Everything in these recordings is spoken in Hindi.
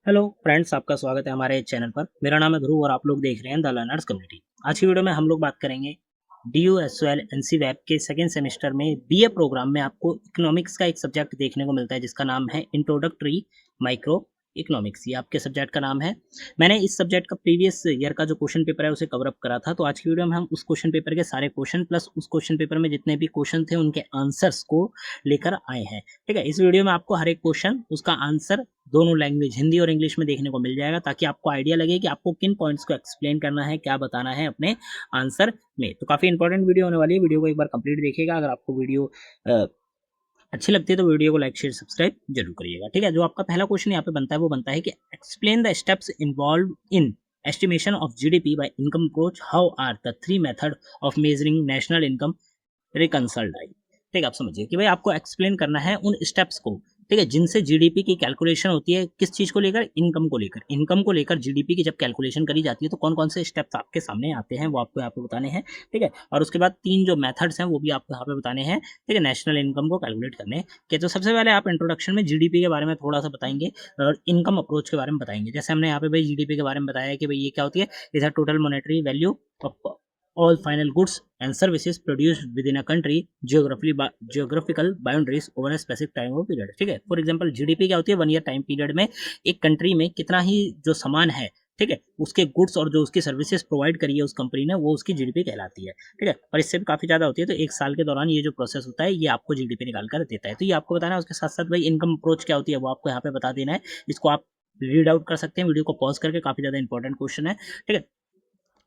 हेलो फ्रेंड्स, आपका स्वागत है हमारे चैनल पर। मेरा नाम है ध्रुव और आप लोग देख रहे हैं द लर्नर्स कम्युनिटी। आज की वीडियो में हम लोग बात करेंगे DUSOL NC वेब के सेकेंड सेमेस्टर में BA प्रोग्राम में आपको इकोनॉमिक्स का एक सब्जेक्ट देखने को मिलता है जिसका नाम है इंट्रोडक्टरी माइक्रो इकोनॉमिक्स। ये आपके सब्जेक्ट का नाम है। मैंने इस सब्जेक्ट का प्रीवियस ईयर का जो क्वेश्चन पेपर है उसे कवर अप करा था, तो आज की वीडियो में हम उस क्वेश्चन पेपर के सारे क्वेश्चन प्लस उस क्वेश्चन पेपर में जितने भी क्वेश्चन थे उनके आंसर्स को लेकर आए हैं। ठीक है, इस वीडियो में आपको हर एक क्वेश्चन उसका आंसर दोनों लैंग्वेज हिंदी और इंग्लिश में देखने को मिल जाएगा, ताकि आपको आइडिया लगे कि आपको किन पॉइंट्स को एक्सप्लेन करना है, क्या बताना है अपने आंसर में। तो काफी इंपॉर्टेंट वीडियो होने वाली है, वीडियो को एक बार कंप्लीट देखिएगा। अगर आपको वीडियो अच्छी लगती है तो वीडियो को लाइक शेयर सब्सक्राइब जरूर करिएगा। ठीक है, जो आपका पहला क्वेश्चन यहाँ पे बनता है वो बनता है कि explain the steps involve in estimation of GDP by income approach, how are the three method of measuring national income reconciled। ठीक है, आप समझिए कि भाई आपको एक्सप्लेन करना है उन स्टेप्स को, ठीक है, जिनसे जीडीपी की कैलकुलेशन होती है। किस चीज को लेकर? इनकम को लेकर जीडीपी की जब कैलकुलेशन करी जाती है तो कौन कौन से स्टेप्स आपके सामने आते हैं वो आपको यहाँ पे बताने हैं। ठीक है, और उसके बाद तीन जो मेथड्स हैं वो भी आपको यहाँ पे बताने हैं। ठीक है, नेशनल इनकम को कैलकुलेट करने के। तो सबसे पहले आप इंट्रोडक्शन में जीडीपी के बारे में थोड़ा सा बताएंगे और इनकम अप्रोच के बारे में बताएंगे। जैसे हमने यहाँ पे भाई जीडीपी के बारे में बताया कि भाई ये क्या होती है, is total monetary value of all final goods and services produced within a country geographical boundaries over a specific time of period। ठीक है, फॉर एग्जांपल जीडीपी क्या होती है, 1 ईयर टाइम पीरियड में एक कंट्री में कितना ही जो सामान है, ठीक है, उसके गुड्स और जो उसकी सर्विसेज प्रोवाइड करी है उस कंपनी ने, वो उसकी जीडीपी कहलाती है। ठीक है, पर इससे भी काफी ज्यादा होती है। तो एक साल के दौरान ये जो प्रोसेस होता है ये आपको जीडीपी निकाल कर देता है। तो ये आपको बताना है। उसके साथ साथ भाई इनकम अप्रोच क्या होती है वो आपको यहाँ पे बता देना है। इसको आप रीड आउट कर सकते हैं वीडियो को पॉज करके, काफी ज्यादा इंपॉर्टेंट क्वेश्चन है। ठीक है,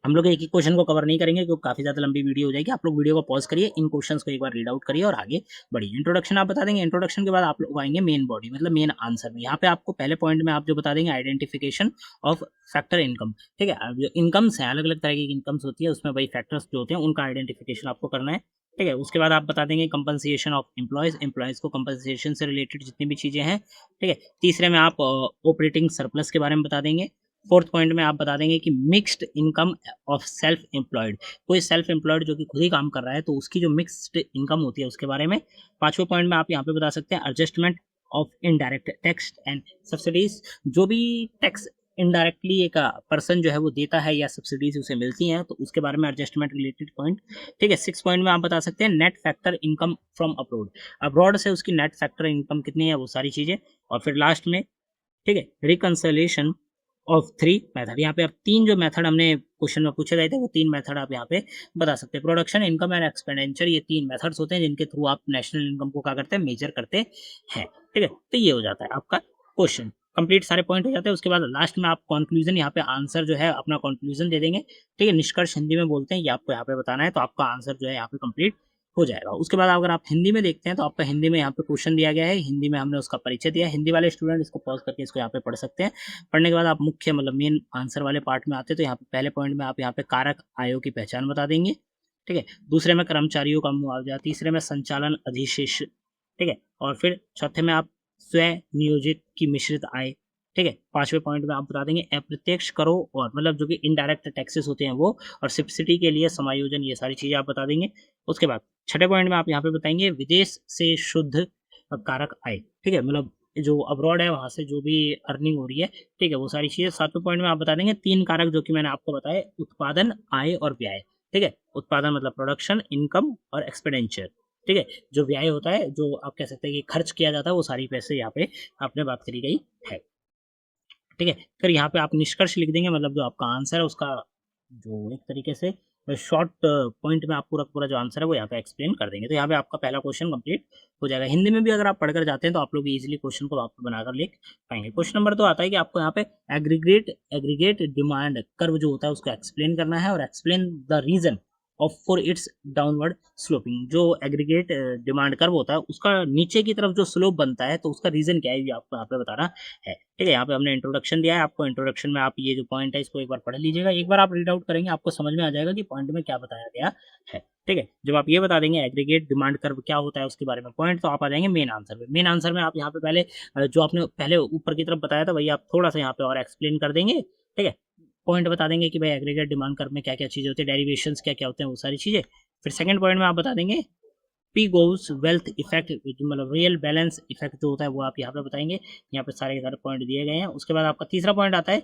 हम लोग एक ही क्वेश्चन को कवर नहीं करेंगे क्योंकि काफी ज्यादा लंबी वीडियो हो जाएगी। आप लोग वीडियो को पॉज करिए, इन क्वेश्चंस को एक बार रीड आउट करिए और आगे बढ़िए। इंट्रोडक्शन आप बता देंगे, इंट्रोडक्शन के बाद आप लोग आएंगे मेन बॉडी मतलब मेन आंसर में। यहाँ पे आपको पहले पॉइंट में आप जो बता देंगे आइडेंटिफिकेशन ऑफ फैक्टर इनकम। ठीक है, अब जो इनकम्स है, अलग अलग तरह की इनकम्स होती है, उसमें वही फैक्टर्स जो होते हैं उनका आइडेंटिफिकेशन आपको करना है। ठीक है, उसके बाद आप बता देंगे कंपनसेशन ऑफ एम्प्लॉयज को कंपनसेशन से रिलेटेड जितनी भी चीजें हैं। ठीक है, तीसरे में आप ऑपरेटिंग सरप्लस के बारे में बता देंगे। फोर्थ पॉइंट में आप बता देंगे कि mixed income of self employed, कोई सेल्फ एम्प्लॉयड जो कि खुद ही काम कर रहा है तो उसकी जो मिक्स्ड इनकम होती है उसके बारे में। पांचवें पॉइंट में आप यहाँ पे बता सकते हैं adjustment of indirect tax and subsidies, जो भी टैक्स इनडायरेक्टली एक पर्सन जो है वो देता है या सब्सिडीज उसे मिलती हैं तो उसके बारे में एडजस्टमेंट रिलेटेड पॉइंट। ठीक है, सिक्स पॉइंट में आप बता सकते हैं net factor income from abroad, abroad से उसकी नेट फैक्टर इनकम कितनी है वो सारी चीजें। और फिर लास्ट में, ठीक है, रिकंसिलिएशन ऑफ थ्री मेथड। यहाँ पे अब तीन जो मेथड हमने क्वेश्चन में पूछे गए थे वो तीन मेथड आप यहाँ पे बता सकते हैं। प्रोडक्शन, इनकम एंड एक्सपेंडिचर, ये तीन मेथड्स होते हैं जिनके थ्रू आप नेशनल इनकम को क्या करते हैं, मेजर करते हैं। ठीक है, तो ये हो जाता है आपका क्वेश्चन कंप्लीट, सारे पॉइंट हो जाते हैं। उसके बाद लास्ट में आप कंक्लूजन यहाँ पे आंसर जो है अपना कंक्लूजन दे देंगे। ठीक है, निष्कर्ष हिंदी में बोलते हैं, ये आपको यहाँ पे बताना है, तो आपका आंसर जो है यहाँ पे कंप्लीट हो जाएगा। उसके बाद अगर आप हिंदी में देखते हैं तो आपका हिंदी में यहाँ पे क्वेश्चन दिया गया है, हिंदी में हमने उसका परिचय दिया है। हिंदी वाले स्टूडेंट इसको पॉज करके इसको यहाँ पे पढ़ सकते हैं। पढ़ने के बाद आप मुख्य मतलब मेन आंसर वाले पार्ट में आते हैं तो यहाँ पे पहले पॉइंट में आप यहाँ पे कारक आयों की पहचान बता देंगे। ठीक है, दूसरे में कर्मचारियों का मुआवजा, तीसरे में संचालन अधिशेष। ठीक है, और फिर चौथे में आप स्वयं नियोजित की मिश्रित आय। ठीक है, पांचवें पॉइंट में आप बता देंगे अप्रत्यक्ष करो और मतलब जो कि इनडायरेक्ट टैक्सेस होते हैं वो, और सब्सिडी के लिए समायोजन, ये सारी चीजें आप बता देंगे। उसके बाद छठे पॉइंट में आप यहाँ पे बताएंगे विदेश से शुद्ध कारक आय। ठीक है, मतलब जो अब्रॉड है वहां से जो भी अर्निंग हो रही है, ठीक है, वो सारी चीजें। सातवें पॉइंट में आप बता देंगे तीन कारक जो कि मैंने आपको बताया, उत्पादन, आय और व्यय। ठीक है, उत्पादन मतलब प्रोडक्शन, इनकम और एक्सपेंडिचर। ठीक है, जो व्यय होता है, जो आप कह सकते हैं कि खर्च किया जाता है, वो सारी पैसे यहाँ पे आपने बात करी गई है। ठीक है, फिर यहाँ पे आप निष्कर्ष लिख देंगे, मतलब जो आपका आंसर है उसका जो एक तरीके से शॉर्ट पॉइंट में आप पूरा पूरा जो आंसर है वो यहाँ पे एक्सप्लेन कर देंगे। तो यहाँ पे आपका पहला क्वेश्चन कंप्लीट हो जाएगा। हिंदी में भी अगर आप पढ़कर जाते हैं तो आप लोग इजीली क्वेश्चन को आप बनाकर लिख पाएंगे। क्वेश्चन नंबर 2 आता है कि आपको यहाँ पे एग्रीगेट डिमांड कर्व जो होता है उसको एक्सप्लेन करना है और explain the reason of for its downward sloping. जो एग्रीगेट डिमांड कर्व होता है उसका नीचे की तरफ जो स्लोप बनता है तो उसका रीजन क्या है ये आपको यहाँ पे बताना है। ठीक है, यहाँ पे हमने इंट्रोडक्शन दिया है आपको। इंट्रोडक्शन में आप ये जो पॉइंट है इसको एक बार पढ़ लीजिएगा, एक बार आप रीड आउट करेंगे आपको समझ में आ जाएगा कि पॉइंट में क्या बताया गया है। ठीक है, जब आप ये बता देंगे एग्रीगेट डिमांड कर्व क्या होता है उसके बारे में पॉइंट, तो आप आ जाएंगे मेन आंसर में। मेन आंसर में आप यहाँ पे पहले जो आपने पहले ऊपर की तरफ बताया था वही आप थोड़ा सा यहाँ पे और एक्सप्लेन कर देंगे। ठीक है, पॉइंट बता देंगे कि भाई एग्रीगेट डिमांड कर्व में क्या क्या चीजें होती है, डेरिवेशंस क्या क्या होते हैं, वो सारी चीजें। फिर सेकंड पॉइंट में आप बता देंगे पिगोस वेल्थ इफेक्ट, मतलब रियल बैलेंस इफेक्ट जो होता है वो आप यहाँ पे बताएंगे। यहाँ पे सारे के सारे पॉइंट दिए गए हैं। उसके बाद आपका तीसरा पॉइंट आता है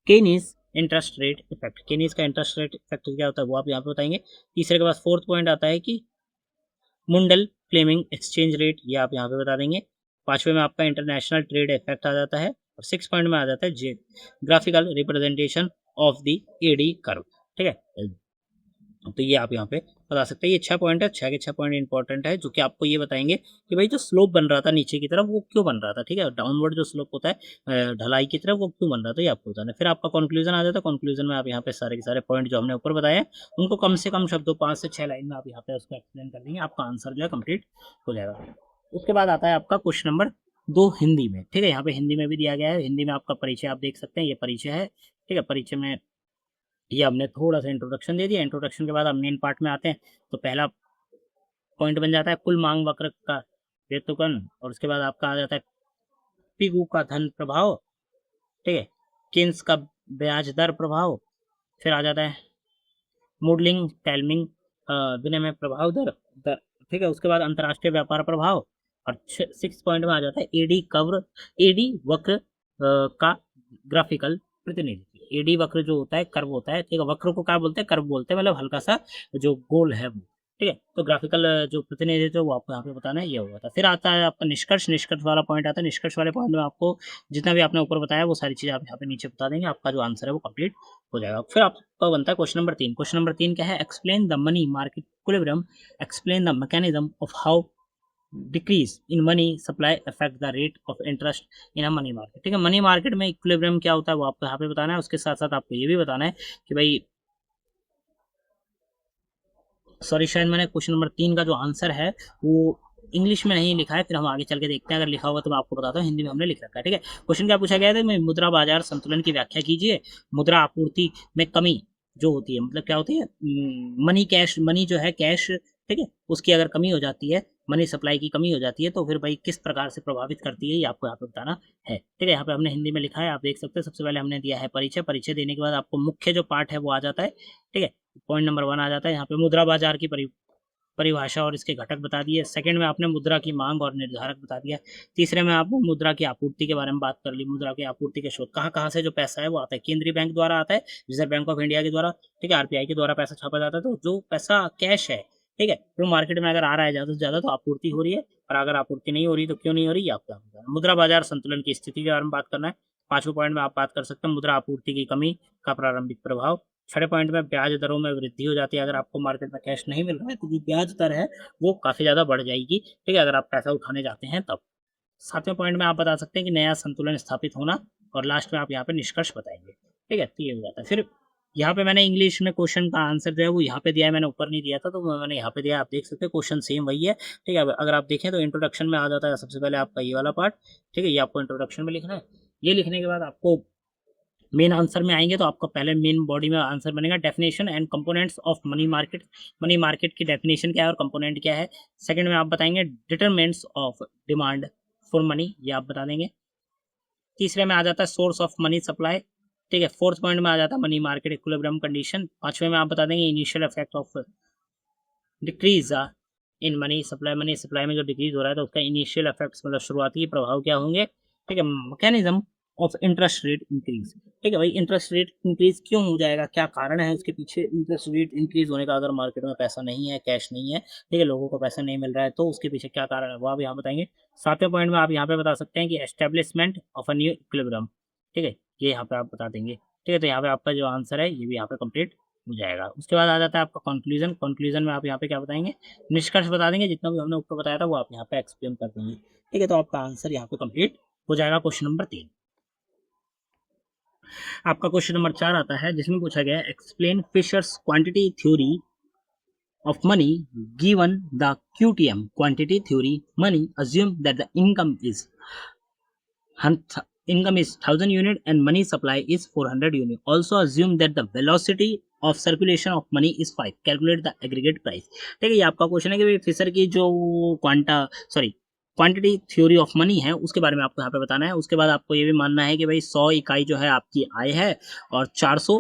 Kaynes interest rate effect. Kaynes का इंटरेस्ट रेट इफेक्ट क्या होता है वो आप यहाँ पे बताएंगे। तीसरे के बाद फोर्थ पॉइंट आता है कि मुंडल फ्लेमिंग एक्सचेंज रेट, ये आप यहाँ पे बता देंगे। पांचवे में आपका इंटरनेशनल ट्रेड इफेक्ट आ जाता है। और सिक्स पॉइंट में आ जाता है जे graphical representation of the ED curve. ठीक है, तो ये आप यहाँ पे बता सकते हैं। ये 6 पॉइंट है, 6 के 6 पॉइंट इंपॉर्टेंट है, जो कि आपको ये बताएंगे कि भाई जो स्लोप बन रहा था नीचे की तरफ वो क्यों बन रहा था। ठीक है, डाउनवर्ड जो स्लोप होता है ढलाई की तरफ वो क्यों बन रहा था, ये आपको बताना है। फिर आपका कंक्लूजन आ जाता है। कंक्लूजन में आप यहाँ पे सारे के सारे पॉइंट जो हमने ऊपर बताए हैं उनको कम से कम शब्दों 5 से 6 लाइन में आप यहाँ पे उसको एक्सप्लेन कर देंगे, आपका आंसर जो है कंप्लीट हो जाएगा। उसके बाद आता है आपका क्वेश्चन नंबर 2 हिंदी में। ठीक है, यहाँ पे हिंदी में भी दिया गया है। हिंदी में आपका परिचय आप देख सकते हैं, ये परिचय है। ठीक है, परिचय में ये हमने थोड़ा सा इंट्रोडक्शन दे दिया। इंट्रोडक्शन के बाद हम मेन पार्ट में आते हैं। तो पहला पॉइंट बन जाता है कुल मांग वक्र का व्युत्पन्न, और उसके बाद आपका आ जाता है पिगू का धन प्रभाव। ठीक है, केन्स का ब्याज दर प्रभाव। फिर आ जाता है मूडलिंग टैलमिंग विनिमय प्रभाव दर। ठीक है, उसके बाद अंतर्राष्ट्रीय व्यापार प्रभाव। और 6 पॉइंट में आ जाता है एडी वक्र का ग्राफिकल प्रतिनिधित्व। एडी वक्र जो होता है कर्व होता है। ठीक है, वक्र को क्या बोलते हैं, कर्व बोलते हैं, मतलब हल्का सा जो गोल है वो। ठीक है, तो ग्राफिकल जो प्रतिनिधित्व वो आपको यहाँ पे बताना है, ये होगा था। फिर आता है आपका निष्कर्ष। निष्कर्ष वाला पॉइंट आता है। निष्कर्ष वाले पॉइंट में आपको जितना भी आपने ऊपर बताया वो सारी चीजें आप यहाँ पे नीचे बता देंगे, आपका जो आंसर है वो कंप्लीट हो जाएगा। फिर आपका बनता है क्वेश्चन नंबर 3। क्वेश्चन नंबर 3 क्या है, explain the money market equilibrium, explain the mechanism of how decrease in money supply affect the rate of interest in a money market. ठीक है, मनी मार्केट में इक्विलिब्रियम क्या होता है वो आपको यहाँ पे बताना है। उसके साथ साथ आपको ये भी बताना है कि भाई सॉरी, शायद मैंने क्वेश्चन नंबर 3 का जो आंसर है वो इंग्लिश में नहीं लिखा है, फिर हम आगे चल के देखते हैं। अगर लिखा होगा तो मैं आपको बताता हूँ, हिंदी में हमने लिख रखा है। ठीक है, क्वेश्चन क्या पूछा गया था, मुद्रा बाजार संतुलन की व्याख्या कीजिए। मुद्रा आपूर्ति में कमी जो होती है, मतलब क्या होती है, मनी जो है कैश, ठीक है, उसकी अगर कमी हो जाती है, मनी सप्लाई की कमी हो जाती है, तो फिर भाई किस प्रकार से प्रभावित करती है ये आपको यहाँ पे बताना है। ठीक है, यहाँ पे हमने हिंदी में लिखा है, आप देख सकते हैं। सबसे पहले हमने दिया है परिचय। परिचय देने के बाद आपको मुख्य जो पार्ट है वो आ जाता है। ठीक है, पॉइंट नंबर 1 आ जाता है यहाँ पे मुद्रा बाजार की परिभाषा और इसके घटक बता दिए। सेकंड में आपने मुद्रा की मांग और निर्धारक बता दिया। तीसरे में आपने मुद्रा की आपूर्ति के बारे में बात कर ली। मुद्रा की आपूर्ति के स्रोत, कहाँ कहाँ से जो पैसा है वो आता है, केंद्रीय बैंक द्वारा आता है, रिजर्व बैंक ऑफ इंडिया के द्वारा। ठीक है, आरबीआई के द्वारा पैसा छापा जाता है। तो जो पैसा कैश है, ठीक है, तो मार्केट में अगर आ रहा है ज़्यादा से ज़्यादा तो आपूर्ति हो रही है, और अगर आपूर्ति नहीं हो रही तो क्यों नहीं हो रही, आपका मुद्रा बाजार संतुलन की स्थिति के बारे में बात करना है। 5वें पॉइंट में आप बात कर सकते हैं मुद्रा आपूर्ति की कमी का प्रारंभिक प्रभाव। 6वें पॉइंट में ब्याज दरों में वृद्धि हो जाती है। अगर आपको मार्केट में कैश नहीं मिल रहा है तो जो ब्याज दर है वो काफ़ी ज़्यादा बढ़ जाएगी। ठीक है, अगर आप पैसा उठाने जाते हैं तब। 7वें पॉइंट में आप बता सकते हैं कि नया संतुलन स्थापित होना, और लास्ट में आप यहाँ पे निष्कर्ष बताएंगे। ठीक है, तो ये हो जाता है। फिर यहाँ पे मैंने इंग्लिश में क्वेश्चन का आंसर जो है वो यहाँ पे दिया है, मैंने ऊपर नहीं दिया था तो मैंने यहाँ पे दिया। आप देख सकते हैं क्वेश्चन सेम वही है। ठीक है, अगर आप देखें तो इंट्रोडक्शन में आ जाता है सबसे पहले आपका ये वाला पार्ट। ठीक है, ये आपको इंट्रोडक्शन में लिखना है। ये लिखने के बाद आपको मेन आंसर में आएंगे तो आपका पहले मेन बॉडी में आंसर बनेगा definition and components of money market. Money market की डेफिनेशन क्या है और कंपोनेंट क्या है। सेकंड में आप बताएंगे determinants of demand for money, ये आप बता देंगे। तीसरे में आ जाता है सोर्स ऑफ मनी सप्लाई। ठीक है, फोर्थ पॉइंट में आ जाता है मनी मार्केट इक्विलिब्रियम कंडीशन। 5वें में आप बता देंगे initial effect of decrease in money supply में जो डिक्रीज हो रहा है तो उसका इनिशियल इफेक्ट्स, मतलब शुरुआती प्रभाव क्या होंगे। ठीक है, mechanism of interest rate increase. ठीक है भाई, इंटरेस्ट रेट इंक्रीज क्यों हो जाएगा, क्या कारण है उसके पीछे इंटरेस्ट रेट इंक्रीज होने का। अगर मार्केट में पैसा नहीं है, कैश नहीं है, ठीक है, लोगों को पैसा नहीं मिल रहा है तो उसके पीछे क्या कारण है वो आप यहाँ बताएंगे। 7वें पॉइंट में आप यहाँ पे बता सकते हैं कि establishment of a new equilibrium. ठीक है, ये यहाँ पे आप बता देंगे। ठीक है, तो यहाँ पे आपका जो आंसर है ये भी यहाँ पे कंप्लीट हो जाएगा। उसके बाद आ जाता है आपका कंक्लूजन। कंक्लूजन में आप यहाँ पे क्या बताएंगे, निष्कर्ष बता देंगे। जितना भी हमने ऊपर बताया था वो आप यहाँ पे एक्सप्लेन कर देंगे। ठीक है, तो आपका आंसर यहाँ पे कंप्लीट हो जाएगा क्वेश्चन नंबर 3। आपका क्वेश्चन नंबर 4 आता है जिसमें पूछा गया है explain Fisher's quantity theory of money given the QTM quantity theory money assume that the income is 1000 unit and money supply is 400 unit. Also assume that the velocity of circulation of money is 5. Calculate the aggregate price. ठीक है, ये आपका क्वेश्चन है कि फिशर की जो क्वांटिटी थ्योरी ऑफ मनी है उसके बारे में आपको यहाँ पे बताना है। उसके बाद आपको ये भी मानना है कि भाई 100 इकाई जो है आपकी आय है और 400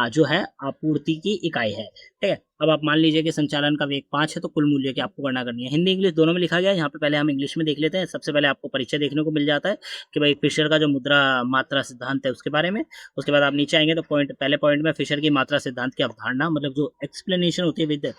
जो है आपूर्ति की इकाई है। ठीक है, अब आप मान लीजिए कि संचालन का वेग 5 है तो कुल मूल्य की आपको गणना करनी है। हिंदी इंग्लिश दोनों में लिखा गया है। यहाँ पे पहले हम इंग्लिश में देख लेते हैं। सबसे पहले आपको परिचय देखने को मिल जाता है कि भाई फिशर का जो मुद्रा मात्रा सिद्धांत है उसके बारे में। उसके बाद आप नीचे आएंगे तो पहले पॉइंट में फिशर की मात्रा सिद्धांत की अवधारणा, मतलब जो एक्सप्लेनेशन होती है विद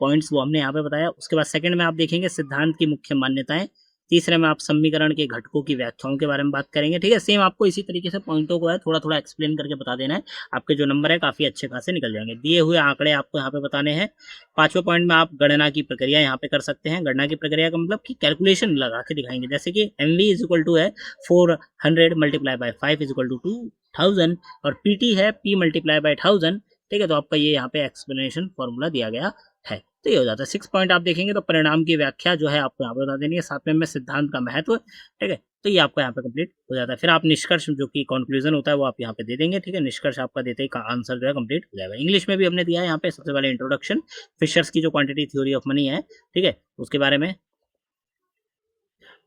पॉइंट्स, वो हमने यहाँ पे बताया। उसके बाद सेकंड में आप देखेंगे सिद्धांत की मुख्य मान्यताएं। तीसरे में आप समीकरण के घटकों की व्याख्याओं के बारे में बात करेंगे। ठीक है, सेम आपको इसी तरीके से पॉइंटों को है थोड़ा थोड़ा एक्सप्लेन करके बता देना है। आपके जो नंबर है काफी अच्छे खासे निकल जाएंगे। दिए हुए आंकड़े आपको यहाँ पे बताने हैं। पांचवें पॉइंट में आप गणना की प्रक्रिया यहाँ पे कर सकते हैं। गणना की प्रक्रिया का मतलब कि कैलकुलेशन लगा के दिखाएंगे, जैसे कि MV इज इक्वल टू है 400 multiply by 5 is equal to 2000 और PT है P मल्टीप्लाई बाई 1000। ठीक है, तो आपका ये यहाँ पे एक्सप्लेनेशन फॉर्मूला दिया गया है। तो ये हो जाता है। 6 पॉइंट आप देखेंगे तो परिणाम की व्याख्या जो है आपको यहाँ पे बता देनी है। 7वें में सिद्धांत का महत्व। ठीक है, तो ये आपका यहाँ पे कंप्लीट हो जाता है। फिर आप निष्कर्ष जो कि कंक्लूजन होता है वो आप यहाँ पे दे देंगे। ठीक है, निष्कर्ष आपका देते ही का आंसर जो है कंप्लीट हो जाएगा। इंग्लिश में भी हमने दिया है यहाँ पे सबसे पहले इंट्रोडक्शन, फिशर्स की जो क्वांटिटी थ्योरी ऑफ मनी है, ठीक है, उसके बारे में।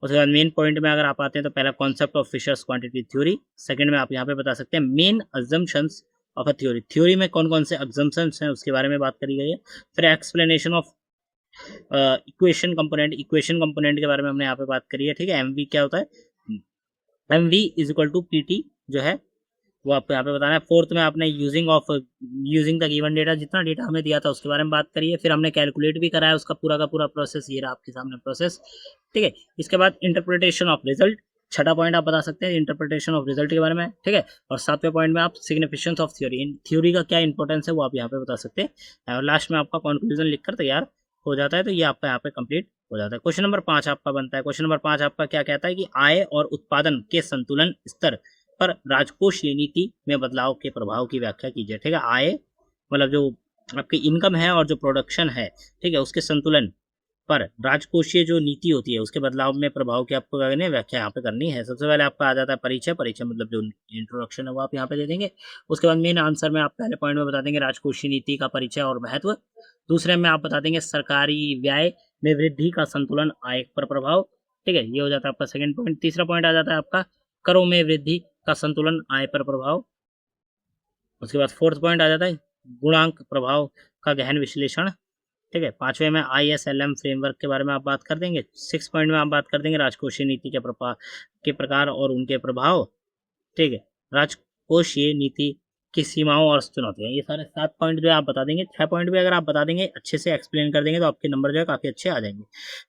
उसके बाद मेन पॉइंट में अगर आप आते हैं तो पहला concept of Fisher's quantity theory. Second में आप यहाँ पे बता सकते हैं main assumptions of a theory. Theory में कौन कौन से अजम्पशंस हैं उसके बारे में बात करी गई है। फिर एक्सप्लेनेशन ऑफ इक्वेशन कंपोनेंट के बारे में हमने यहाँ पे बात करी है। ठीक है, MV क्या होता है, MV is equal to PT जो है वो आपको यहाँ पे बताना है। फोर्थ में आपने यूजिंग द गिवन डेटा, जितना डेटा हमें दिया था उसके बारे में बात करिए। फिर हमने कैलकुलेट भी कराया उसका पूरा का पूरा प्रोसेस, ये रहा आपके सामने प्रोसेस। ठीक है, इसके बाद इंटरप्रिटेशन ऑफ रिजल्ट, छठा पॉइंट आप बता सकते हैं इंटरप्रिटेशन ऑफ रिजल्ट के बारे में। ठीक है, और 7वें पॉइंट में आप सिग्निफिकेंस ऑफ थ्योरी, थ्योरी का क्या इंपॉर्टेंस है वो आप यहाँ पे बता सकते हैं। और लास्ट में आपका कंक्लूजन लिखकर तैयार हो जाता है। तो ये आपका यहाँ पे कंप्लीट हो जाता है। क्वेश्चन नंबर 5 आपका बनता है। क्वेश्चन नंबर 5 आपका क्या कहता है कि आय और उत्पादन के संतुलन स्तर पर राजकोषीय नीति में बदलाव के प्रभाव की व्याख्या कीजिए। ठीक है, आय मतलब जो आपकी इनकम है और जो प्रोडक्शन है, ठीक है, उसके संतुलन पर राजकोषीय जो नीति होती है उसके बदलाव में प्रभाव की आपको क्या करनी है, व्याख्या यहाँ पे करनी है। सबसे पहले आपका आ जाता है परिचय मतलब जो इंट्रोडक्शन है वो आप यहाँ पे दे देंगे। उसके बाद मेन आंसर में आप पहले पॉइंट में बता देंगे राजकोषीय नीति का परिचय और महत्व। दूसरे में आप बता देंगे सरकारी व्यय में वृद्धि का संतुलन आय पर प्रभाव। ठीक है, ये हो जाता है आपका सेकंड पॉइंट। तीसरा पॉइंट आ जाता है आपका करों में वृद्धि का संतुलन आय पर प्रभाव। उसके बाद फोर्थ पॉइंट आ जाता है गुणांक प्रभाव का गहन विश्लेषण। ठीक है, पांचवें में ISLM फ्रेमवर्क के बारे में आप बात कर देंगे। 6 पॉइंट में आप बात कर देंगे राजकोषीय नीति के प्रकार और उनके प्रभाव। ठीक है, राजकोषीय नीति की सीमाओं और चुनौतियां, ये सारे 7 पॉइंट जो आप बता देंगे। 6 पॉइंट भी अगर आप बता देंगे अच्छे से एक्सप्लेन कर देंगे तो आपके नंबर जो है काफी अच्छे आ जाएंगे।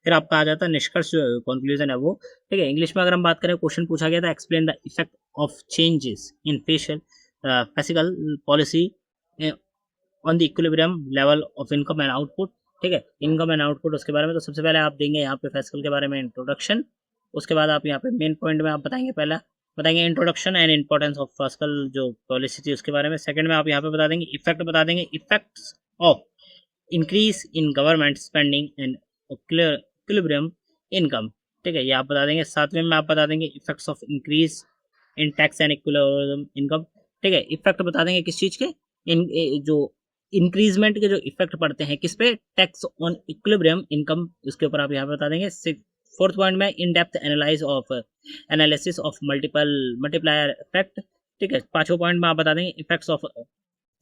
फिर आपका आ जाता है निष्कर्ष, कंक्लूजन है वो। ठीक है, इंग्लिश में अगर हम बात करें, क्वेश्चन पूछा गया था explain the effect of changes in fiscal policy on the equilibrium level of income and output. ठीक है, इनकम एंड आउटपुट उसके बारे में। तो सबसे पहले आप देंगे यहाँ पे फिस्कल के बारे में इंट्रोडक्शन। उसके बाद आप यहाँ पे मेन पॉइंट में आप बताएंगे, पहला बताएंगे introduction and importance of fiscal जो पॉलिसी थी उसके बारे में। सेकंड में आप यहाँ पे बता देंगे इफेक्ट, बता देंगे effects of increase in government spending and equilibrium income. ठीक है, ये आप बता देंगे। 7वें में आप बता देंगे effects of increase in tax and equilibrium income. ठीक है, इफेक्ट बता देंगे किस चीज के, जो इंक्रीजमेंट के जो इफेक्ट पड़ते हैं किस पे, टैक्स ऑन इक्विलिब्रियम इनकम, उसके ऊपर आप यहाँ पे बता देंगे। फोर्थ पॉइंट में in depth analysis of multiplier effect. ठीक है, 5वें पॉइंट में आप बता देंगे इफेक्ट्स ऑफ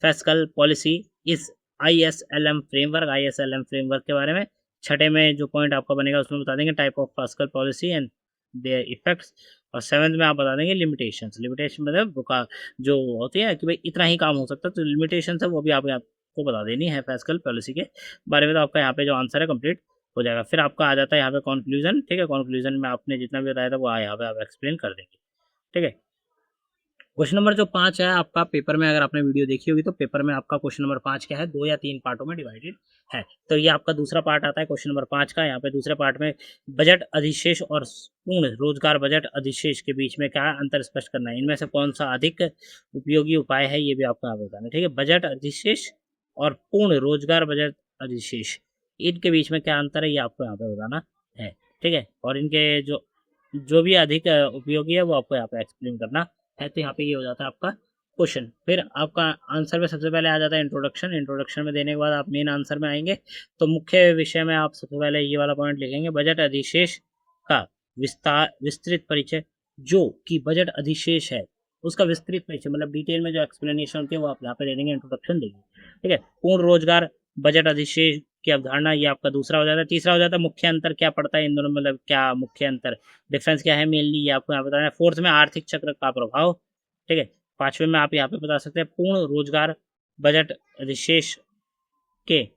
फिस्कल पॉलिसी इस ISLM फ्रेमवर्क के बारे में। 6ठे में जो पॉइंट आपका बनेगा उसमें बता देंगे type of fiscal policy and there effects. और 7th में आप बता देंगे लिमिटेशन मतलब जो होती है कि भाई इतना ही काम हो सकता है, तो लिमिटेशन है वो भी आपको बता देनी है फिस्कल पॉलिसी के बारे में। तो आपका यहाँ पे जो आंसर है कंप्लीट हो जाएगा। फिर आपका आ जाता है यहाँ पे कंक्लूजन। ठीक है, कंक्लूजन में आपने जितना भी बताया था वो यहाँ पे आप एक्सप्लेन कर देंगे। ठीक है, क्वेश्चन नंबर जो 5 है आपका पेपर में, अगर आपने वीडियो देखी होगी तो पेपर में आपका क्वेश्चन नंबर 5 क्या है, 2 या 3 पार्टों में डिवाइडेड है। तो ये आपका दूसरा पार्ट आता है क्वेश्चन नंबर 5 का। यहाँ पे दूसरे पार्ट में बजट अधिशेष और पूर्ण रोजगार बजट अधिशेष के बीच में क्या अंतर स्पष्ट करना है, इनमें से कौन सा अधिक उपयोगी उपाय है ये भी आपको यहाँ बताना है। ठीक है, बजट अधिशेष और पूर्ण रोजगार बजट अधिशेष, इनके बीच में क्या अंतर है ये आपको यहाँ पे बताना है। ठीक है, और इनके जो भी अधिक उपयोगी है वो आपको यहाँ पे एक्सप्लेन करना है। तो यहाँ पे ये हो जाता है आपका क्वेश्चन। फिर आपका आंसर में सबसे पहले आ जाता है इंट्रोडक्शन में देने के बाद आप मेन आंसर में आएंगे तो मुख्य विषय में आप सबसे पहले ये वाला पॉइंट लिखेंगे, बजट अधिशेष का विस्तृत परिचय। जो कि बजट अधिशेष है उसका विस्तृत परिचय मतलब डिटेल में जो एक्सप्लेनेशन होती है वो आप यहाँ पे दे देंगे, इंट्रोडक्शन देंगे। ठीक है, पूर्ण रोजगार बजट अधिशेष की अवधारणा, ये आपका दूसरा हो जाता है। तीसरा हो जाता है मुख्य अंतर क्या पड़ता है इन दोनों में, मतलब क्या मुख्य अंतर, डिफरेंस क्या है मेनली, ये आपको यहाँ बताना है। फोर्थ में आर्थिक चक्र का प्रभाव। ठीक है, पांचवें में आप यहाँ पे बता सकते हैं पूर्ण रोजगार बजट अधिशेष के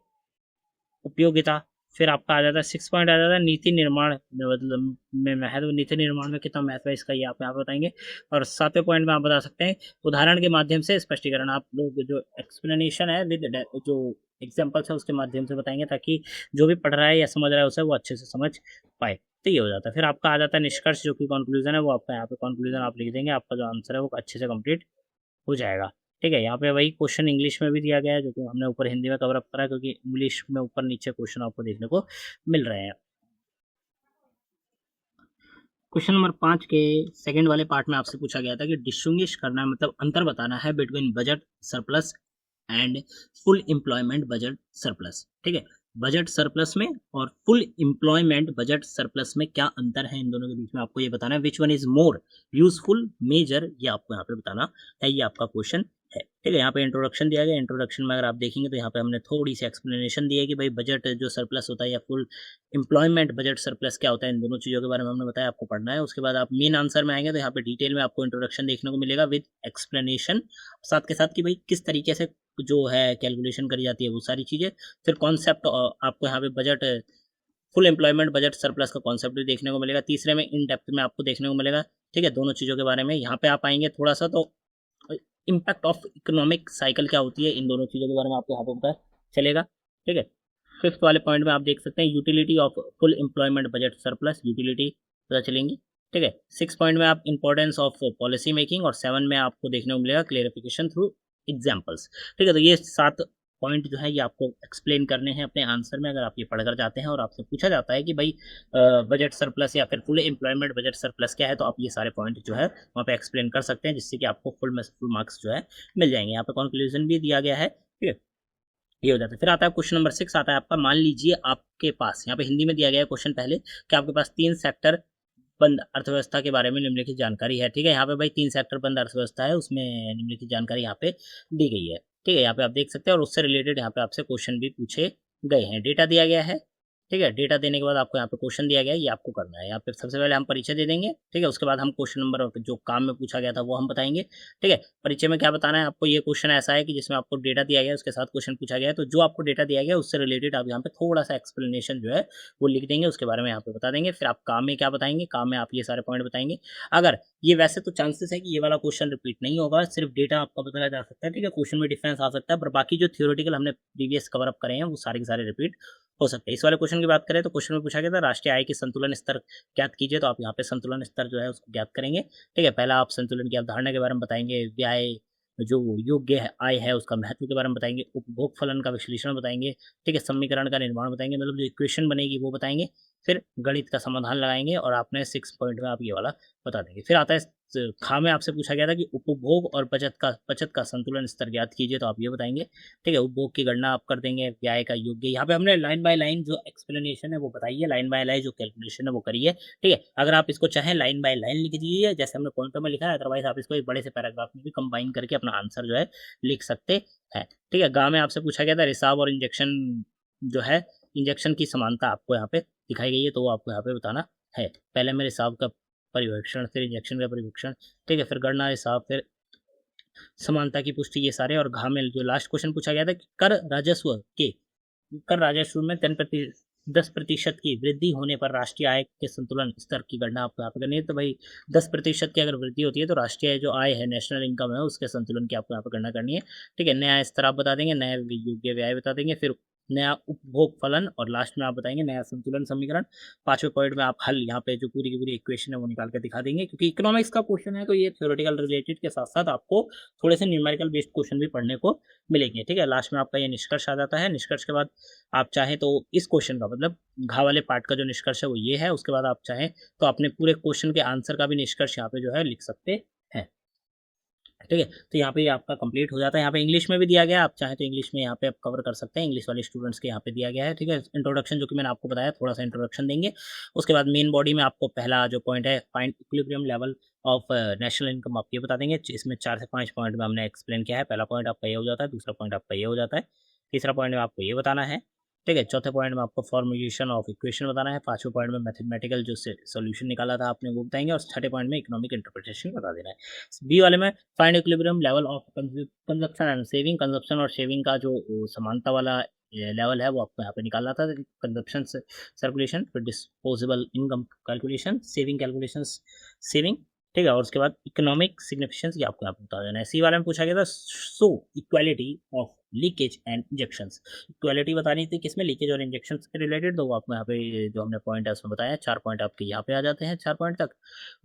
उपयोगिता। फिर आपका आ जाता है 6 पॉइंट आ जाता है नीति निर्माण में, मतलब में महत्व, नीति निर्माण में कितना महत्व है इसका, ये आप यहाँ पे बताएंगे। और 7वें पॉइंट में आप बता सकते हैं उदाहरण के माध्यम से स्पष्टीकरण, आप लोग जो एक्सप्लेनेशन है विद जो एग्जाम्पल्स है उसके माध्यम से बताएंगे, ताकि जो भी पढ़ रहा है या समझ रहा है उसे वो अच्छे से समझ पाए। तो ये हो जाता है। फिर आपका आ जाता है निष्कर्ष, जो कि कंक्लूजन है, वो आपका यहाँ पे कंक्लूजन आप लिख देंगे, आपका जो आंसर है वो अच्छे से कंप्लीट हो जाएगा। ठीक है, यहाँ पे वही क्वेश्चन इंग्लिश में भी दिया गया है, जो कि हमने ऊपर हिंदी में कवर अप करा है, क्योंकि इंग्लिश में ऊपर नीचे क्वेश्चन आपको देखने को मिल रहे हैं। क्वेश्चन नंबर 5 के सेकंड वाले पार्ट में आपसे पूछा गया था कि डिस्टिंग्विश करना है, मतलब अंतर बताना है between budget surplus and full employment budget surplus. ठीक है, बजट सरप्लस में और फुल एम्प्लॉयमेंट बजट सरप्लस में क्या अंतर है इन दोनों के बीच में, आपको ये बताना है। Which one is more useful measure, ये आपको यहाँ पे बताना है, ये आपका क्वेश्चन है। ठीक है, यहाँ पे इंट्रोडक्शन दिया गया। इंट्रोडक्शन में अगर आप देखेंगे तो यहाँ पे हमने थोड़ी सी एक्सप्लेनेशन दी है कि भाई बजट जो सरप्लस होता है या फुल एम्प्लॉयमेंट बजट सरप्लस क्या होता है, इन दोनों चीज़ों के बारे में हमने बताया, आपको पढ़ना है। उसके बाद आप मेन आंसर में आएंगे तो यहाँ पे डिटेल में आपको इंट्रोडक्शन देखने को मिलेगा विद एक्सप्लेनेशन, साथ के साथ कि भाई किस तरीके से जो है कैलकुलेशन करी जाती है वो सारी चीज़ें। फिर कॉन्सेप्ट आपको यहाँ पे budget full employment budget surplus का कॉन्सेप्ट भी देखने को मिलेगा। तीसरे में इन डेप्थ में आपको देखने को मिलेगा। ठीक है, दोनों चीज़ों के बारे में यहाँ पे आप आएंगे थोड़ा सा, तो इम्पैक्ट ऑफ इकोनॉमिक साइकिल क्या होती है, इन दोनों चीज़ों के बारे में आपको यहाँ पे पता चलेगा। ठीक है, फिफ्थ वाले पॉइंट में आप देख सकते हैं utility of full employment budget surplus, utility पता चलेंगी। ठीक है, 6 पॉइंट में आप इंपॉर्टेंस ऑफ पॉलिसी मेकिंग, और 7 में आपको देखने को मिलेगा क्लियरिफिकेशन थ्रू एग्जाम्पल्स। ठीक है, तो ये 7 पॉइंट जो है ये आपको एक्सप्लेन करने हैं अपने आंसर में, अगर आप ये पढ़कर जाते हैं और आपसे पूछा जाता है कि भाई बजट सरप्लस या फिर फुल एम्प्लॉयमेंट बजट सरप्लस क्या है, तो आप ये सारे पॉइंट जो है वहाँ पे एक्सप्लेन कर सकते हैं, जिससे कि आपको फुल मार्क्स जो है मिल जाएंगे। यहाँ पे कंक्लूजन भी दिया गया है। ठीक है, ये हो जाता है। फिर आता है क्वेश्चन नंबर 6, आता है आपका, मान लीजिए आपके पास, यहाँ पे हिंदी में दिया गया है क्वेश्चन पहले, कि आपके पास 3 सेक्टर बंद अर्थव्यवस्था के बारे में निम्नलिखित जानकारी है। ठीक है, यहाँ पे भाई 3 सेक्टर बंद अर्थव्यवस्था है, उसमें निम्नलिखित जानकारी यहाँ पे दी गई है। ठीक है, यहाँ पे आप देख सकते हैं, और उससे रिलेटेड यहाँ पे आपसे क्वेश्चन भी पूछे गए हैं, डेटा दिया गया है। ठीक है, डेटा देने के बाद आपको यहाँ पे क्वेश्चन दिया गया है, ये आपको करना है। यहाँ पे सबसे पहले हम परिचय दे देंगे। ठीक है, उसके बाद हम क्वेश्चन नंबर जो काम में पूछा गया था वो हम बताएंगे। ठीक है, परिचय में क्या बताना है आपको, ये क्वेश्चन ऐसा है कि जिसमें आपको डेटा दिया गया है, उसके साथ क्वेश्चन पूछा गया है, तो जो आपको डेटा दिया गया है उससे रिलेटेड आप यहाँ पे थोड़ा सा एक्सप्लेनेशन जो है वो लिख देंगे, उसके बारे में यहाँ पे बता देंगे। फिर आप काम में क्या बताएंगे, काम में आप ये सारे पॉइंट बताएंगे। अगर ये, वैसे तो चांसेस है कि ये वाला क्वेश्चन रिपीट नहीं होगा, सिर्फ डेटा आपका बताया जा सकता है। ठीक है, क्वेश्चन में डिफरेंस आ सकता है, पर बाकी जो थियोरेटिकल हमने प्रीवियस कवर अप करे हैं वो सारे के सारे रिपीट हो सकते हैं। इस वाले क्वेश्चन की बात करें तो क्वेश्चन में पूछा गया था राष्ट्रीय आय की संतुलन स्तर ज्ञात कीजिए, तो आप यहाँ पे संतुलन स्तर जो है उसको ज्ञात करेंगे। ठीक है, पहला आप संतुलन की अवधारणा के बारे में बताएंगे, व्यय जो योग्य है आय है उसका महत्व के बारे में बताएंगे, उपभोग फलन का विश्लेषण बताएंगे। ठीक है, समीकरण का निर्माण बताएंगे, मतलब जो इक्वेशन बनेगी वो बताएंगे। फिर गणित का समाधान लगाएंगे, और आपने 6 पॉइंट में आप ये वाला बता देंगे। फिर आता है खा में आपसे पूछा गया था कि उपभोग और बचत का संतुलन स्तर ज्ञात कीजिए, तो आप ये बताएंगे। ठीक है, उपभोग की गणना आप कर देंगे, व्यय का योग्य, यहाँ पे हमने लाइन बाय लाइन जो एक्सप्लेनेशन है वो बताइए, लाइन बाय लाइन जो कैलकुलेशन है वो करिए। ठीक है, अगर आप इसको चाहें लाइन बाय लाइन लिख दीजिए जैसे हमने पॉइंटों में लिखा है, अदरवाइज आप इसको एक बड़े से पैराग्राफ में भी कंबाइन करके अपना आंसर जो है लिख सकते हैं। ठीक है, गा में आपसे पूछा गया था रिसाव और इंजेक्शन जो है, इंजेक्शन की समानता आपको यहाँ पे दिखाई गई है, तो वो आपको यहाँ पे बताना है। पहले में रिसाव का परिवेक्षण, फिर इंजेक्शन का परिवेक्षण। ठीक है, फिर गणना, रिसाव, फिर समानता की पुष्टि, ये सारे। और घा में जो लास्ट क्वेश्चन पूछा गया था कर राजस्व में 10% की वृद्धि होने पर राष्ट्रीय आय के संतुलन स्तर की गणना आपको यहाँ पे करनी है। तो भाई 10% की अगर वृद्धि होती है तो राष्ट्रीय जो आय है, नेशनल इनकम है, उसके संतुलन की आपको यहाँ पे गणना करनी है। ठीक है, नया स्तर आप बता देंगे, नया योग्य व्यय बता देंगे, फिर नया उपभोग फलन, और लास्ट में आप बताएंगे नया संतुलन समीकरण। 5वें पॉइंट में आप हल, यहाँ पे जो पूरी की पूरी इक्वेशन है वो निकाल कर दिखा देंगे, क्योंकि इकोनॉमिक्स का क्वेश्चन है तो ये थ्योरेटिकल रिलेटेड के साथ साथ आपको थोड़े से न्यूमेरिकल बेस्ड क्वेश्चन भी पढ़ने को मिलेंगे। ठीक है, लास्ट में आपका ये निष्कर्ष आ जाता है। निष्कर्ष के बाद आप चाहें तो इस क्वेश्चन का, मतलब घा वाले पार्ट का जो निष्कर्ष है वो ये है। उसके बाद आप चाहें तो अपने पूरे क्वेश्चन के आंसर का भी निष्कर्ष यहाँ पे जो है लिख सकते हैं। ठीक है, तो यहाँ पे आपका कंप्लीट हो जाता है। यहाँ पे इंग्लिश में भी दिया गया है, आप चाहें तो इंग्लिश में यहाँ पे आप कवर कर सकते हैं, इंग्लिश वाले स्टूडेंट्स के यहाँ पे दिया गया है। ठीक है, इंट्रोडक्शन जो कि मैंने आपको बताया, थोड़ा सा इंट्रोडक्शन देंगे। उसके बाद मेन बॉडी में आपको पहला जो पॉइंट है, find equilibrium level of national income आप ये बता देंगे। इसमें 4 से 5 पॉइंट में हमने एक्सप्लेन किया है। पहला पॉइंट आपका ये हो जाता है, दूसरा पॉइंट आपका ये हो जाता है, तीसरा पॉइंट में आपको ये बताना है, ठीक है। चौथे पॉइंट में आपको फॉर्मुलेशन ऑफ इक्वेशन बताना है, पांचवें पॉइंट में मैथमेटिकल जो सॉल्यूशन निकाला था आपने वो बताएंगे, और छठे पॉइंट में इकोनॉमिक इंटरप्रिटेशन बता देना है। बी वाले में find equilibrium level of consumption and saving. Consumption और सेविंग का जो समानता वाला लेवल है वो आपको यहाँ पे निकालना था। कंजप्शन सर्कुलेशन, फिर disposable income calculation, saving calculation, saving, ठीक है। और उसके बाद इकोनॉमिक सिग्निफिकेंस ये आपको यहाँ पे बता देना है। सी वाले में पूछा गया था सो equality of leakage and injections. Equality बतानी थी किसमें, लीकेज और इंजेक्शन से रिलेटेड। तो वो आपको यहाँ पे जो हमने पॉइंट है उसमें बताया, 4 पॉइंट आपके यहाँ पे आ जाते हैं, 4 पॉइंट तक।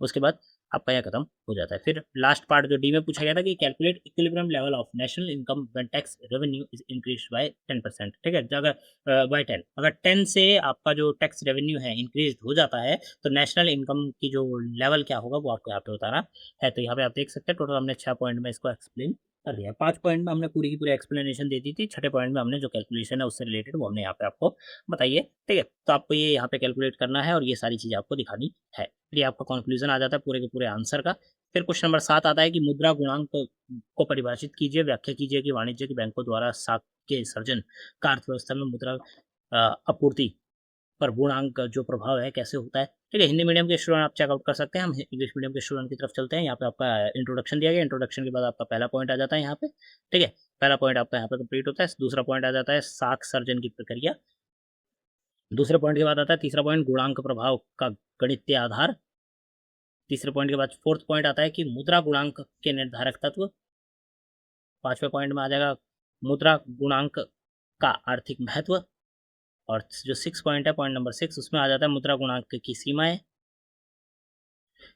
उसके बाद आपका यह खत्म हो जाता है। फिर लास्ट पार्ट जो डी में पूछा गया था कि calculate equilibrium level of national income when tax revenue is increase by 10%, ठीक है। अगर बाय 10, अगर 10 से आपका जो टैक्स रेवेन्यू है इंक्रीज हो जाता है तो नेशनल इनकम की जो लेवल क्या होगा वो आपको यहाँ पे बताना है। तो यहाँ पे आप देख सकते हैं टोटल हमने 6 पॉइंट में इसको एक्सप्लेन कर दिया। 5 पॉइंट में हमने पूरी की पूरी एक्सप्लेनेशन दे दी थी, छठे पॉइंट में हमने जो कैलकुलेशन है उससे रिलेटेड वो हमने यहाँ पे आपको बताइए, ठीक है। तो आपको ये यहाँ पे कैलकुलेट करना है और ये सारी चीजें आपको दिखानी है। फिर ये आपका कंक्लूजन आ जाता है पूरे के पूरे आंसर का। फिर क्वेश्चन नंबर 7 आता है कि मुद्रा गुणांक को परिभाषित कीजिए, व्याख्या कीजिए कि वाणिज्यिक बैंकों द्वारा साख के सर्जन का अर्थव्यवस्था में मुद्रा आपूर्ति पर गुणांक का जो प्रभाव है कैसे होता है, ठीक है। हिंदी मीडियम के स्टूडेंट आप चेकआउट कर सकते हैं, हम इंग्लिश मीडियम के स्टूडेंट की तरफ चलते हैं। यहाँ पे आपका इंट्रोडक्शन दिया गया, इंट्रोडक्शन के बाद आपका पहला पॉइंट आ जाता है यहाँ पे, ठीक है। पहला पॉइंट आपका यहाँ पे कंप्लीट होता है। दूसरा पॉइंट आ जाता है साख सर्जन की प्रक्रिया। दूसरे पॉइंट के बाद आता है तीसरा पॉइंट गुणांक प्रभाव का गणितीय आधार। तीसरे पॉइंट के बाद फोर्थ पॉइंट आता है कि मुद्रा गुणांक के निर्धारक तत्व। पांचवें पॉइंट में आ जाएगा मुद्रा गुणांक का आर्थिक महत्व। और जो 6 पॉइंट है, पॉइंट नंबर 6, उसमें आ जाता है मुद्रा गुणांक की सीमाएं,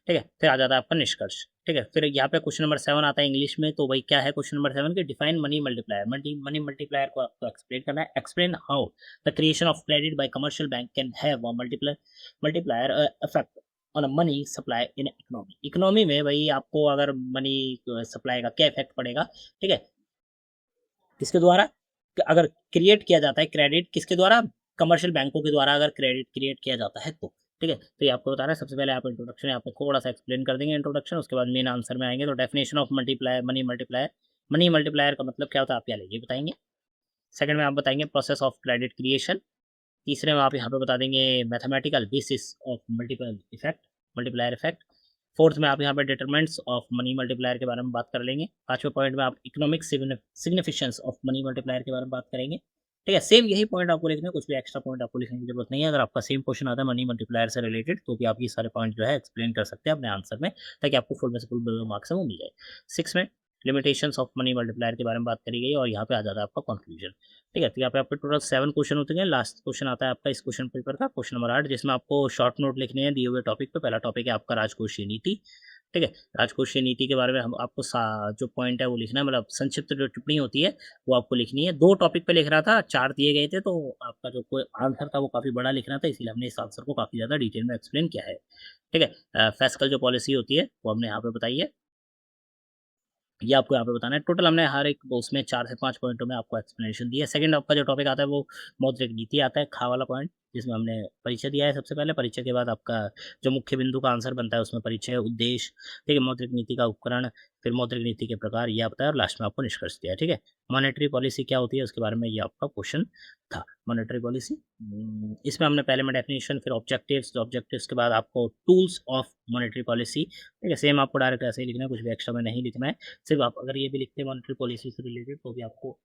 ठीक है। फिर आ जाता है आपका निष्कर्ष, ठीक है। फिर यहाँ पे क्वेश्चन नंबर 7 आता है इंग्लिश में। तो भाई क्या है क्वेश्चन नंबर 7 के, define money multiplier. Money multiplier को आपको एक्सप्लेन करना है। Explain how the creation of credit by commercial bank can have a multiplier effect on a money supply in economy. Economy में भाई आपको अगर मनी सप्लाई का क्या इफेक्ट पड़ेगा, ठीक है, किसके द्वारा अगर क्रिएट किया जाता है क्रेडिट, किसके द्वारा, कमर्शियल बैंकों के द्वारा अगर क्रेडिट क्रिएट किया जाता है तो, ठीक है। तो ये आपको बताना है। सबसे पहले आप इंट्रोडक्शन यहाँ पे थोड़ा सा एक्सप्लेन कर देंगे इंट्रोडक्शन, उसके बाद मेन आंसर में आएंगे। तो definition of multiplier, money multiplier का मतलब क्या होता है आप क्या ये बताएंगे। सेकंड में आप बताएंगे प्रोसेस ऑफ क्रेडिट क्रिएशन। तीसरे में आप यहाँ पे बता देंगे mathematical basis of multiplier effect. Fourth में आप यहाँ पे डिटरमिनेंट्स ऑफ मनी मल्टीप्लायर के बारे में बात कर लेंगे। पांचवें पॉइंट में आप economic significance of money multiplier के बारे में बात करेंगे, ठीक है। सेम यही पॉइंट आपको लिखना है, कुछ भी एक्स्ट्रा पॉइंट आपको लिखने की जरूरत नहीं है। अगर आपका सेम क्वेश्चन आता है मनी मल्टीप्लायर से रिलेटेड तो भी आप ये सारे पॉइंट जो है एक्सप्लेन कर सकते हैं अपने आंसर में, ताकि आपको फुल में से फुल मार्क्स है वो मिल जाए। 6 में लिमिटेशंस ऑफ मनी मल्टीप्लायर के बारे में बात करी गई और यहाँ पे आ जाता है आपका कंक्लूजन, ठीक है। तो यहाँ पे आपके टोटल 7 क्वेश्चन होते हैं। लास्ट क्वेश्चन आता है आपका इस क्वेश्चन पेपर का, क्वेश्चन नंबर 8, जिसमें आपको शॉर्ट नोट लिखने हैं दिए हुए टॉपिक पे। पहला टॉपिक है आपका राजकोषीय नीति, ठीक है। राजकोषीय नीति के बारे में हम आपको जो पॉइंट है वो लिखना है, मतलब संक्षिप्त जो टिप्पणी होती है वो आपको लिखनी है। 2 टॉपिक पे लिख रहा था, 4 दिए गए थे, तो आपका जो कोई आंसर था वो काफी बड़ा लिखना था, इसीलिए हमने इस आंसर को काफी ज्यादा डिटेल में एक्सप्लेन किया है, ठीक है। फिस्कल जो पॉलिसी होती है वो हमने यहाँ पे बताई है, ये आपको यहाँ पे बताना है। टोटल हमने हर एक उसमें 4 से 5 पॉइंटों में आपको एक्सप्लेनेशन दी है। सेकंड आपका जो टॉपिक आता है वो मौद्रिक नीति आता है, खा वाला पॉइंट, जिसमें हमने परिचय दिया है सबसे पहले। परिचय के बाद आपका जो मुख्य बिंदु का आंसर बनता है उसमें परिचय, उद्देश्य, ठीक है, मौद्रिक नीति का उपकरण, फिर मौद्रिक नीति के प्रकार ये बताया, और लास्ट में आपको निष्कर्ष दिया है, ठीक है। मॉनेटरी पॉलिसी क्या होती है उसके बारे में ये आपका क्वेश्चन था। मॉनेटरी पॉलिसी, इसमें हमने पहले में डेफिनेशन, फिर ऑब्जेक्टिव्स के बाद आपको टूल्स ऑफ मॉनेटरी पॉलिसी, ठीक है। सेम आपको डायरेक्ट ऐसे ही लिखना है, कुछ भी एक्स्ट्रा में नहीं लिखना है। सिर्फ आप अगर ये भी लिखते हैं मॉनेटरी पॉलिसी से रिलेटेड तो भी आपको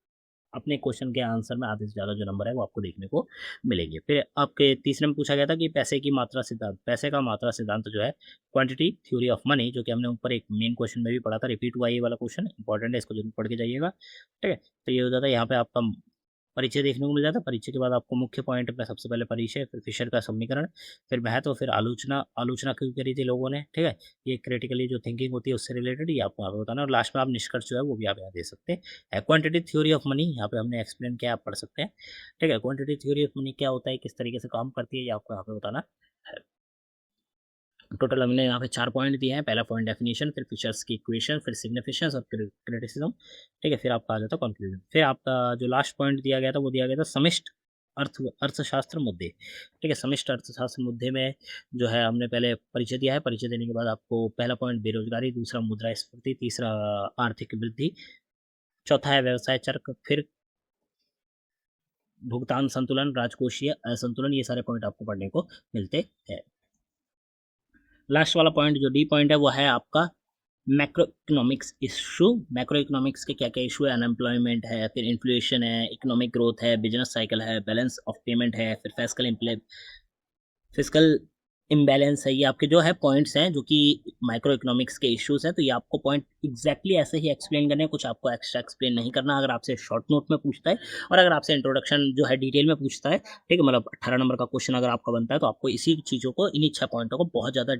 अपने क्वेश्चन के आंसर में आधे से ज़्यादा जो नंबर है वो आपको देखने को मिलेंगे। फिर आपके तीसरे में पूछा गया था कि पैसे की मात्रा सिद्धांत, पैसे का मात्रा सिद्धांत जो है क्वांटिटी थ्योरी ऑफ मनी, जो कि हमने ऊपर एक मेन क्वेश्चन में भी पढ़ा था, रिपीट हुआ ये वाला क्वेश्चन, इंपॉर्टेंट है, इसको जरूर पढ़ के जाइएगा, ठीक है। तो ये हो जाता है यहाँ पे आपका परिचय देखने को मिल जाता है। परिचय के बाद आपको मुख्य पॉइंट में सबसे पहले परिचय, फिर फिशर का समीकरण, फिर महत्व, फिर आलोचना क्यों करी थी लोगों ने, ठीक है। ये क्रिटिकली जो थिंकिंग होती है उससे रिलेटेड ये आपको यहाँ पे बताना, और लास्ट में आप निष्कर्ष जो है वो भी आप यहाँ दे सकते हैं। क्वांटिटी थ्योरी ऑफ मनी यहाँ पे हमने एक्सप्लेन किया, आप पढ़ सकते हैं, ठीक है। क्वांटिटी थ्योरी ऑफ मनी क्या होता है, किस तरीके से काम करती है, ये आपको यहाँ पे बताना है। टोटल हमने यहाँ पे 4 पॉइंट दिए हैं। पहला पॉइंट डेफिनेशन, फिर फिशर्स की इक्वेशन, फिर सिग्निफिकेंस और क्रिटिसिज्म, ठीक है। फिर आपका आ जाता है कंक्लूजन। फिर आपका जो लास्ट पॉइंट दिया गया था वो दिया गया था समिष्ट अर्थशास्त्र मुद्दे, ठीक है। समष्टि अर्थशास्त्र मुद्दे में जो है हमने पहले परिचय दिया है। परिचय देने के बाद आपको पहला पॉइंट बेरोजगारी, दूसरा मुद्रास्फीति, तीसरा आर्थिक वृद्धि, चौथा है व्यवसाय चक्र, फिर भुगतान संतुलन, राजकोषीय असंतुलन, ये सारे पॉइंट आपको पढ़ने को मिलते हैं। लास्ट वाला पॉइंट जो डी पॉइंट है वो है आपका macro economics issue. Macro economics के क्या क्या इशू है? अनएम्प्लॉयमेंट है, फिर इन्फ्लेशन है, इकोनॉमिक ग्रोथ है, बिजनेस साइकिल है, बैलेंस ऑफ पेमेंट है, फिर फिजिकल इम्बैलेंस है। ये आपके जो है पॉइंट्स हैं जो कि माइक्रो इकोनॉमिक्स के इश्यूज हैं। तो ये आपको पॉइंट एग्जैक्टली ऐसे ही एक्सप्लेन करने हैं, कुछ आपको एक्स्ट्रा एक्सप्लेन नहीं करना। अगर आपसे शॉर्ट नोट में पूछता है और अगर आपसे इंट्रोडक्शन जो है डिटेल में पूछता है, ठीक है, मतलब 18 नंबर का क्वेश्चन अगर आपका बनता है तो आपको इसी चीज़ों को, इन्हीं 6 पॉइंटों को बहुत ज़्यादा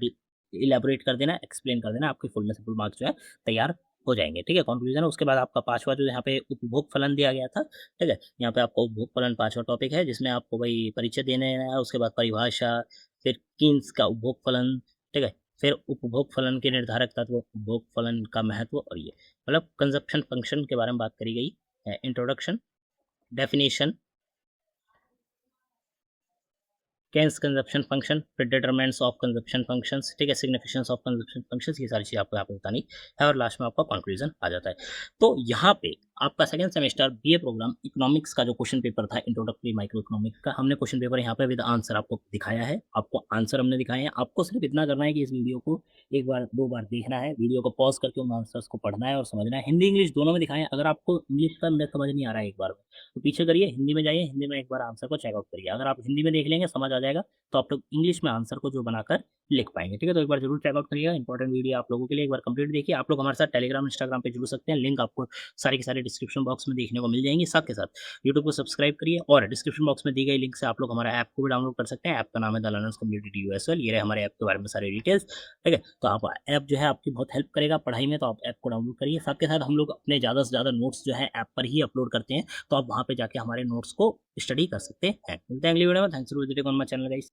इलेबोरेट कर देना, एक्सप्लेन कर देना, आपके फुल में से फुल मार्क्स जो है तैयार हो जाएंगे, ठीक है। कंक्लूजन है उसके बाद आपका पांचवा जो यहाँ पे उपभोग फलन दिया गया था, ठीक है। यहाँ पे आपको उपभोग फलन पांचवा टॉपिक है जिसमें आपको भाई परिचय देने है, उसके बाद परिभाषा, फिर कीन्स का उपभोग फलन, ठीक है, फिर उपभोग फलन के निर्धारक तत्व, उपभोग फलन का महत्व, और ये मतलब कंजप्शन फंक्शन के बारे में बात करी गई है। Introduction, definition, Keynes consumption function, फिर डिटरमिनेंट्स ऑफ कंजप्शन फंक्शंस, ठीक है, सिग्निफिकेंस ऑफ कंजप्शन फंक्शंस, ये सारी चीज़ आपको यहाँ पे बतानी है और लास्ट में आपका कंक्लूजन आ जाता है। तो यहाँ पे आपका second semester BA program economics का जो क्वेश्चन पेपर था इंट्रोडक्टरी माइक्रो इकोनॉमिक्स का, हमने क्वेश्चन पेपर यहाँ पे विद आंसर आपको दिखाया है। आपको आंसर हमने दिखाए हैं। आपको सिर्फ इतना करना है कि इस वीडियो को एक बार 2 बार देखना है, वीडियो को पॉज करके उन आंसर्स को पढ़ना है और समझना है। हिंदी इंग्लिश दोनों में दिखाएं। अगर आपको इंग्लिश का समझ नहीं आ रहा है एक बार में तो पीछे करिए, हिंदी में जाइए, हिंदी में एक बार आंसर को चेकआउट करिए। अगर आप हिंदी में देख लेंगे समझ आ जाएगा तो आप लोग इंग्लिश में आंसर को जो बनाकर लिख पाएंगे, ठीक है। तो एक बार जरूर चेकआउट करिएगा। इंपॉर्टेंट वीडियो आप लोगों के लिए एक बार कंप्लीट देखिए। आप लोग हमारे साथ टेलीग्राम इंस्टाग्राम पे जुड़ सकते हैं, लिंक आपको सारी की सारी डिस्क्रिप्शन बॉक्स में देखने को मिल जाएंगी। साथ के साथ यूट्यूब को सब्सक्राइब करिए और डिस्क्रिप्शन बॉक्स में दी गई लिंक से आप लोग हमारे ऐप को भी डाउनलोड कर सकते हैं। ऐप का नाम है द लर्नर्स कम्युनिटी यूएसएल। ये रहे हमारे ऐप के बारे में सारे डिटेल्स, ठीक है। तो आप ऐप जो है आपकी बहुत हेल्प करेगा पढ़ाई में, तो आप ऐप को डाउनलोड करिए। साथ के साथ हम लोग अपने ज़्यादा से ज़्यादा नोट्स जो है ऐप पर ही अपलोड करते हैं, तो आप वहाँ पे जाके हमारे नोट्स को स्टडी कर सकते हैं। मिलते हैं अगली वीडियो में। Thanks for visiting on my channel guys.